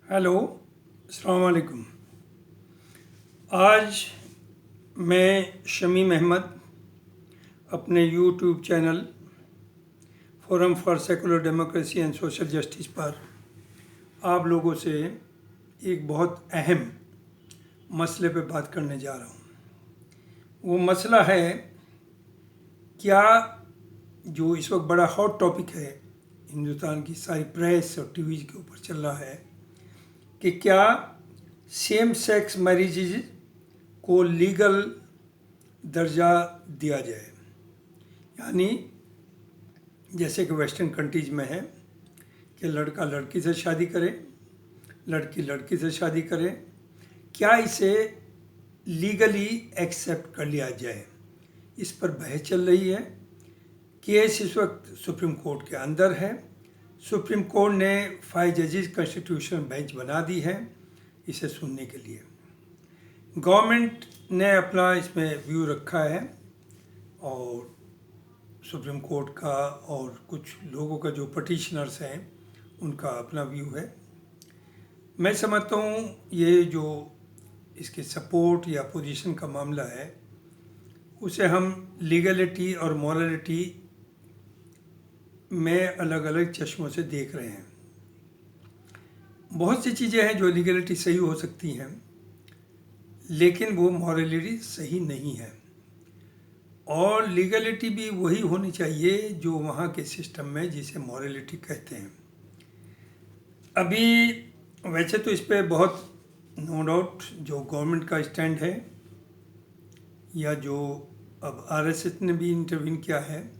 Hello, अस्सलाम वालेकुम। आज मैं शमीम अहमद अपने YouTube channel forum for secular democracy and social justice पर आप लोगों से एक बहुत अहम मसले पे बात करने जा रहा हूँ। वो मसला है, क्या जो इस वक्त बड़ा हॉट टॉपिक है, हिंदुस्तान की सारी प्रेस और टीवी के ऊपर चल रहा है कि क्या सेम सेक्स मैरिजेज को लीगल दर्जा दिया जाए। यानी जैसे कि वेस्टर्न कंट्रीज में है कि लड़का लड़की से शादी करे, लड़की लड़की से शादी करे, क्या इसे लीगली एक्सेप्ट कर लिया जाए। इस पर बहस चल रही है। केस इस वक्त सुप्रीम कोर्ट के अंदर है। सुप्रीम कोर्ट ने 5 जजेस कॉन्स्टिट्यूशनल बेंच बना दी है इसे सुनने के लिए। गवर्नमेंट ने अपना इसमें व्यू रखा है और सुप्रीम कोर्ट का और कुछ लोगों का जो पटिशनर्स हैं उनका अपना व्यू है। मैं समझता हूँ ये जो इसके सपोर्ट या पोजीशन का मामला है उसे हम लीगलिटी और मॉरलिटी में अलग अलग चश्मों से देख रहे हैं। बहुत सी चीज़ें हैं जो लीगलिटी सही हो सकती हैं, लेकिन वो मॉरलिटी सही नहीं है। और लीगलिटी भी वही होनी चाहिए जो वहाँ के सिस्टम में जिसे मॉरलिटी कहते हैं। अभी वैसे तो इस पर बहुत नो डाउट जो गवर्नमेंट का स्टैंड है या जो अब आरएसएस ने भी इंटरवीन किया है,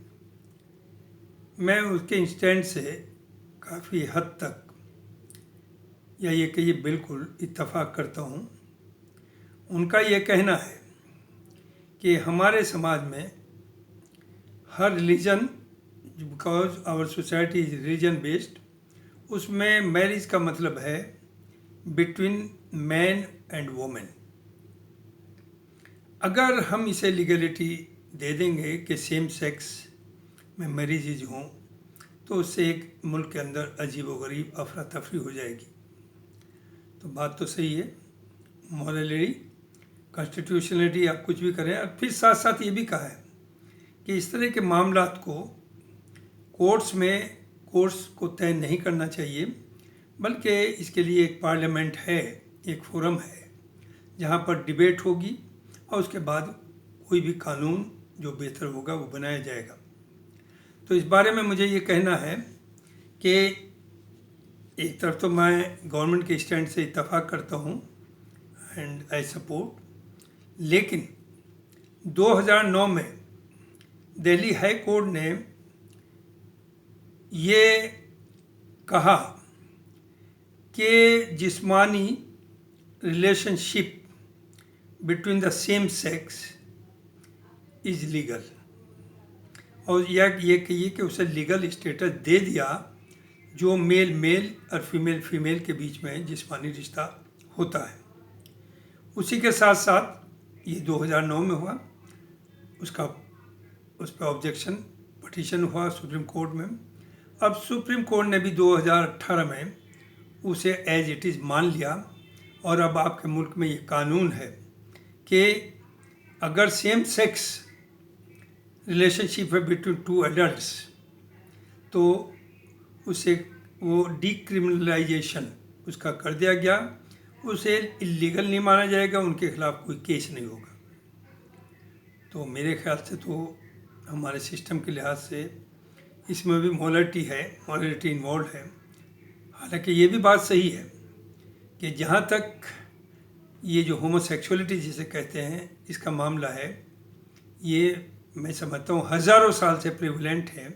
मैं उसके स्टैंड से काफ़ी हद तक या ये कहिए बिल्कुल इत्तेफाक करता हूँ। उनका ये कहना है कि हमारे समाज में हर religion, because our society is religion based, उसमें मैरिज का मतलब है बिटवीन मैन एंड वोमेन। अगर हम इसे लीगलिटी दे देंगे कि सेम सेक्स में मैरिजेज हों तो उससे एक मुल्क के अंदर अजीब व गरीब अफरा तफरी हो जाएगी। तो बात तो सही है, मॉरलिटी, कॉन्स्टिट्यूशनलिटी, आप कुछ भी करें। और फिर साथ साथ ये भी कहा है कि इस तरह के मामलात को कोर्ट्स को तय नहीं करना चाहिए, बल्कि इसके लिए एक पार्लियामेंट है, एक फोरम है जहाँ पर डिबेट होगी और उसके बाद कोई भी कानून जो बेहतर होगा वो बनाया जाएगा। तो इस बारे में मुझे ये कहना है कि एक तरफ तो मैं गवर्नमेंट के स्टैंड से इत्तेफाक करता हूँ एंड आई सपोर्ट, लेकिन 2009 में दिल्ली हाई कोर्ट ने ये कहा कि जिस्मानी relationship between the same sex is legal, और ये कहिए कि उसे लीगल स्टेटस दे दिया जो मेल मेल और फीमेल फीमेल के बीच में जिस्मानी रिश्ता होता है। उसी के साथ साथ ये 2009 में हुआ, उस पर ऑब्जेक्शन पटिशन हुआ सुप्रीम कोर्ट में। अब सुप्रीम कोर्ट ने भी 2018 में उसे एज इट इज़ मान लिया और अब आपके मुल्क में ये कानून है कि अगर सेम सेक्स रिलेशनशिप है बिटवीन टू एडल्ट्स तो उसे वो डीक्रिमिनलाइजेशन उसका कर दिया गया, उसे इलीगल नहीं माना जाएगा, उनके खिलाफ कोई केस नहीं होगा। तो मेरे ख्याल से तो हमारे सिस्टम के लिहाज से इसमें भी मॉरलिटी इन्वॉल्व है। हालांकि ये भी बात सही है कि जहाँ तक ये जो होमोसेक्सुअलिटी जिसे कहते हैं इसका मामला है, ये मैं समझता हूँ हज़ारों साल से प्रिवलेंट है।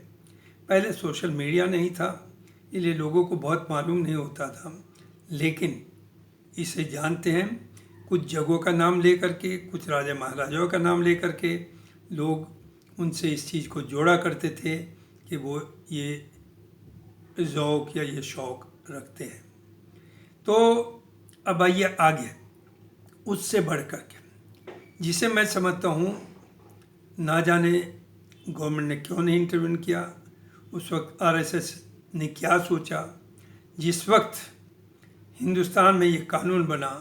पहले सोशल मीडिया नहीं था, इसलिए लोगों को बहुत मालूम नहीं होता था, लेकिन इसे जानते हैं। कुछ जगहों का नाम लेकर के, कुछ राजा महाराजाओं का नाम लेकर के लोग उनसे इस चीज़ को जोड़ा करते थे कि वो ये ज़ौक़ या ये शौक़ रखते हैं। तो अब आइए आगे, उससे बढ़ कर के जिसे मैं समझता हूँ ना जाने गवर्नमेंट ने क्यों नहीं इंटरवीन किया, उस वक्त आरएसएस ने क्या सोचा जिस वक्त हिंदुस्तान में ये कानून बना,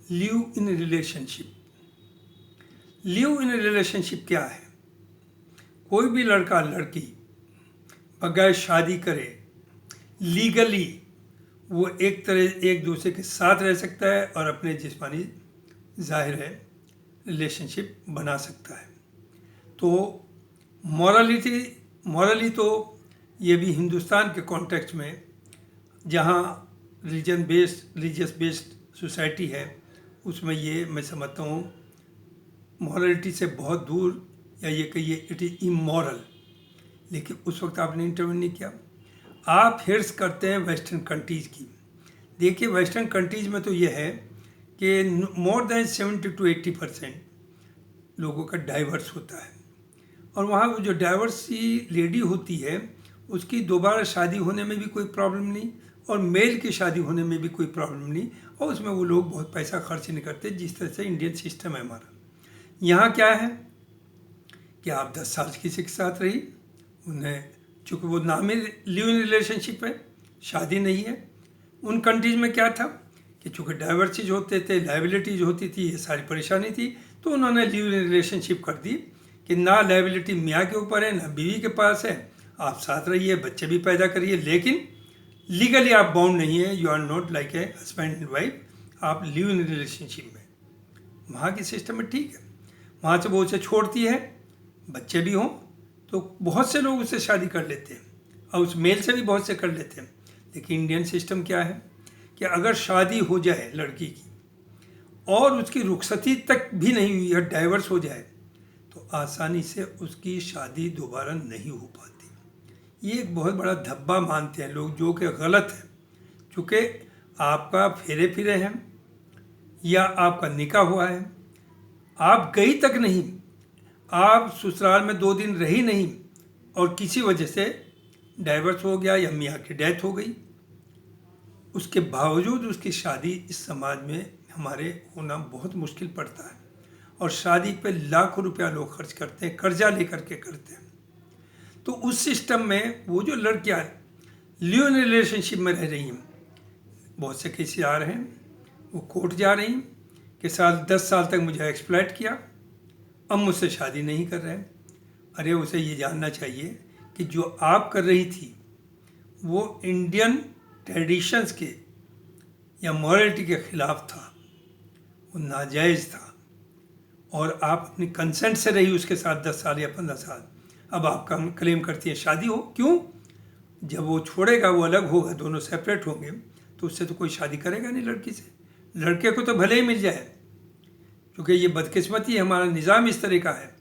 live in relationship. Live in relationship क्या है? कोई भी लड़का लड़की बगैर शादी करे लीगली वो एक दूसरे के साथ रह सकता है और अपने जिस्मानी जाहिर है रिलेशनशिप बना सकता है। तो मॉरली तो ये भी हिंदुस्तान के कॉन्टेक्स्ट में, जहाँ रिलीजियस बेस्ड सोसाइटी है, उसमें ये मैं समझता हूँ मॉरलिटी से बहुत दूर, या ये कहिए इट इज़ इमोरल। लेकिन उस वक्त आपने इंटरव्यू नहीं किया। आप हिर्स करते हैं वेस्टर्न कंट्रीज़ की। देखिए वेस्टर्न कंट्रीज़ में तो ये है कि मोर देन 70 to 80% लोगों का डाइवर्स होता है, और वहाँ वो जो डाइवर्स सी लेडी होती है उसकी दोबारा शादी होने में भी कोई प्रॉब्लम नहीं, और मेल की शादी होने में भी कोई प्रॉब्लम नहीं, और उसमें वो लोग बहुत पैसा खर्च नहीं करते, जिस तरह से इंडियन सिस्टम है हमारा। यहाँ क्या है कि आप 10 साल किसी के साथ रही, उन्हें चूँकि वो नाम ही लिव इन रिलेशनशिप है, शादी नहीं है। उन कंट्रीज में क्या था कि चूँकि डाइवर्सिस होते थे, लाइबिलिटीज होती थी, ये सारी परेशानी थी, तो उन्होंने लिव इन रिलेशनशिप कर दी कि ना लाइबिलिटी मियाँ के ऊपर है ना बीवी के पास है, आप साथ रहिए, बच्चे भी पैदा करिए, लेकिन लीगली आप बाउंड नहीं है, you are not like a husband and wife, आप लिव इन रिलेशनशिप में। वहाँ की सिस्टम में ठीक है, वहाँ से वो उसे छोड़ती है, बच्चे भी हों तो बहुत से लोग उससे शादी कर लेते हैं, और उस मेल से भी बहुत से कर लेते हैं। लेकिन इंडियन सिस्टम क्या है कि अगर शादी हो जाए लड़की की और उसकी रुखसती तक भी नहीं हुई या डाइवर्स हो जाए, तो आसानी से उसकी शादी दोबारा नहीं हो पाती। ये एक बहुत बड़ा धब्बा मानते हैं लोग, जो कि गलत है। चूँकि आपका फेरे फिरे हैं या आपका निकाह हुआ है, आप गई तक नहीं, आप ससुराल में 2 दिन रही नहीं, और किसी वजह से डाइवर्स हो गया या मियाँ की डेथ हो गई, उसके बावजूद उसकी शादी इस समाज में हमारे होना बहुत मुश्किल पड़ता है, और शादी पे लाखों रुपया लोग खर्च करते हैं, कर्जा लेकर के करते हैं। तो उस सिस्टम में वो जो लड़कियाँ लिव इन रिलेशनशिप में रह रही हैं, बहुत से केसेस आ रहे हैं, वो कोर्ट जा रही हैं कि 10 साल तक मुझे एक्सप्लॉइट किया, अब मुझसे शादी नहीं कर रहे हैं। अरे उसे ये जानना चाहिए कि जो आप कर रही थी वो इंडियन ट्रेडिशंस के या मॉरलिटी के ख़िलाफ़ था, वो नाजायज़ था, और आप अपनी कंसेंट से रही उसके साथ 10 साल या 15 साल। अब आप क्लेम करती हैं शादी हो, क्यों? जब वो छोड़ेगा, वो अलग होगा, दोनों सेपरेट होंगे, तो उससे तो कोई शादी करेगा नहीं लड़की से। लड़के को तो भले ही मिल जाए, क्योंकि ये बदकिस्मती, हमारा निज़ाम इस तरह का है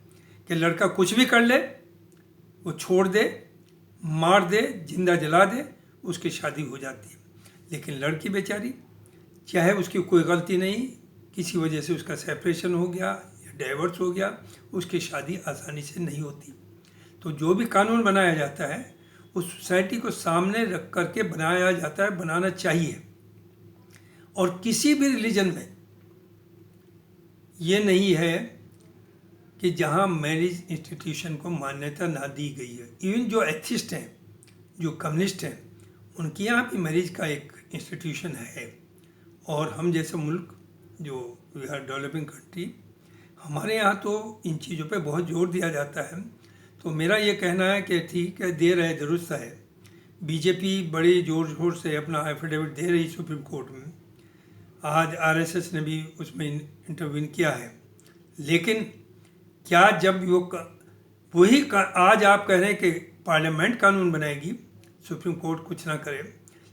कि लड़का कुछ भी कर ले, वो छोड़ दे, मार दे, जिंदा जला दे, उसकी शादी हो जाती है। लेकिन लड़की बेचारी, चाहे उसकी कोई गलती नहीं, किसी वजह से उसका सेपरेशन हो गया या डाइवर्स हो गया, उसकी शादी आसानी से नहीं होती। तो जो भी कानून बनाया जाता है उस सोसाइटी को सामने रख करके बनाया जाता है, बनाना चाहिए। और किसी भी रिलीजन में ये नहीं है कि जहाँ मैरिज इंस्टीट्यूशन को मान्यता ना दी गई है। इवन जो एथिस्ट हैं, जो कम्युनिस्ट हैं, उनके यहाँ भी मैरिज का एक इंस्टीट्यूशन है। और हम जैसे मुल्क जो वी आर डेवलपिंग कंट्री, हमारे यहाँ तो इन चीज़ों पे बहुत जोर दिया जाता है। तो मेरा ये कहना है कि ठीक है, दे रहे दुरुस्त है। बीजेपी बड़े जोर शोर से अपना एफिडेविट दे रही सुप्रीम कोर्ट में, आज आरएसएस ने भी उसमें इंटरवीन किया है। लेकिन क्या जब आज आप कह रहे हैं कि पार्लियामेंट कानून बनाएगी, सुप्रीम कोर्ट कुछ ना करे,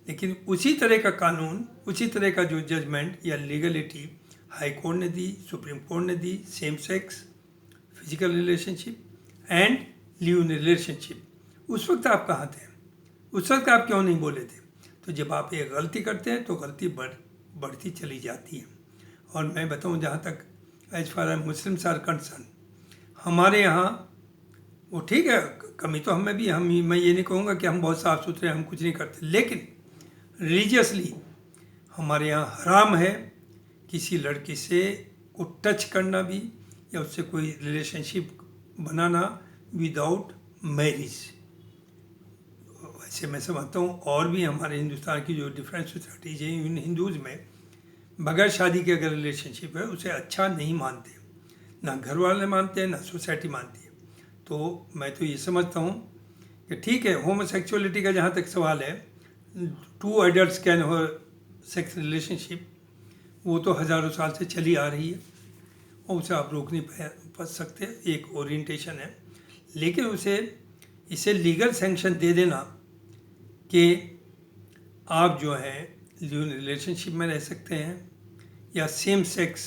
लेकिन उसी तरह का कानून, उसी तरह का जो जजमेंट या लीगलिटी हाई कोर्ट ने दी, सुप्रीम कोर्ट ने दी, same sex physical relationship and live in relationship, उस वक्त आप कहाँ थे? उस वक्त आप क्यों नहीं बोले थे? तो जब आप ये गलती करते हैं तो गलती बढ़ती चली जाती है। और मैं बताऊं, जहाँ तक as far as Muslims are concerned, हमारे यहाँ वो ठीक है, कमी तो हमें भी, मैं ये नहीं कहूँगा कि हम बहुत साफ़ सुथरे, हम कुछ नहीं करते, लेकिन रिलीजियसली हमारे यहाँ हराम है किसी लड़की से को टच करना भी, या उससे कोई रिलेशनशिप बनाना विदाउट मैरिज। वैसे मैं समझता हूँ और भी हमारे हिंदुस्तान की जो डिफरेंट सोसाइटीज हैं, इन हिंदूज़ में बगैर शादी के अगर रिलेशनशिप है उसे अच्छा नहीं मानते, ना घर वाले मानते हैं ना सोसाइटी मानती है। तो मैं तो ये समझता हूँ कि ठीक है, होमोसेक्सुअलिटी का जहाँ तक सवाल है, 2 एडल्ट्स कैन हो सेक्स रिलेशनशिप, वो तो हज़ारों साल से चली आ रही है और उसे आप रोक नहीं पा सकते, एक ओरिएंटेशन है। लेकिन इसे लीगल सैंक्शन दे देना कि आप जो है रिलेशनशिप में रह सकते हैं या सेम सेक्स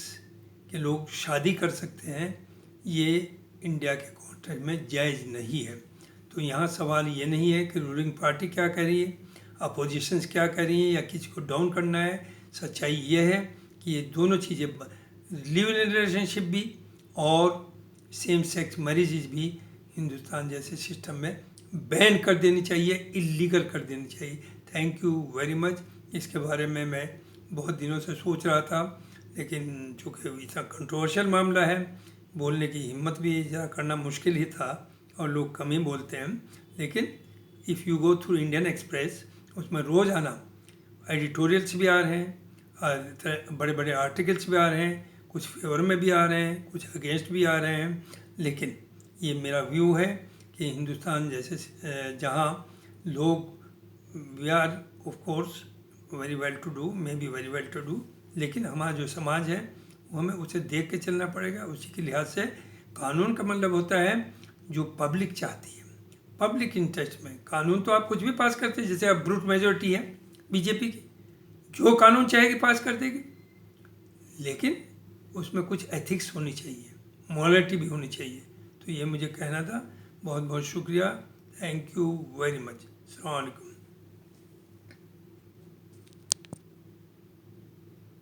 के लोग शादी कर सकते हैं, ये इंडिया के कॉन्टेक्स्ट में जायज़ नहीं है। तो यहाँ सवाल ये नहीं है कि रूलिंग पार्टी क्या कर रही है, अपोजिशंस क्या कर रही है या किसी को डाउन करना है। सच्चाई ये है कि ये दोनों चीज़ें, लिव इन रिलेशनशिप भी और सेम सेक्स मैरिजेज भी हिंदुस्तान जैसे सिस्टम में बैन कर देनी चाहिए, इलीगल कर देनी चाहिए। Thank you very much. इसके बारे में मैं बहुत दिनों से सोच रहा था, लेकिन चूँकि इतना कंट्रोवर्शियल मामला है, बोलने की हिम्मत भी ज़रा करना मुश्किल ही था और लोग कम ही बोलते हैं। लेकिन if you go through Indian express, उसमें रोज़ाना एडिटोरियल्स भी आ रहे हैं, बड़े बड़े आर्टिकल्स भी आ रहे हैं, कुछ फेवर में भी आ रहे हैं, कुछ अगेंस्ट भी आ रहे हैं। लेकिन ये मेरा व्यू है कि हिंदुस्तान जैसे जहाँ लोग we are of course very well to do, maybe very well to do, लेकिन हमारा जो समाज है वो हमें उसे देख के चलना पड़ेगा। उसी के लिहाज से कानून का मतलब होता है जो पब्लिक चाहती है, पब्लिक इंटरेस्ट में। कानून तो आप कुछ भी पास करते हैं, जैसे अब ब्रूट मेजोरिटी है बीजेपी की, जो कानून चाहेगी पास कर देगी, लेकिन उसमें कुछ एथिक्स होनी चाहिए, मॉरलिटी भी होनी चाहिए। तो ये मुझे कहना था। बहुत बहुत शुक्रिया। Thank you very much. अस्सलाम वालेकुम।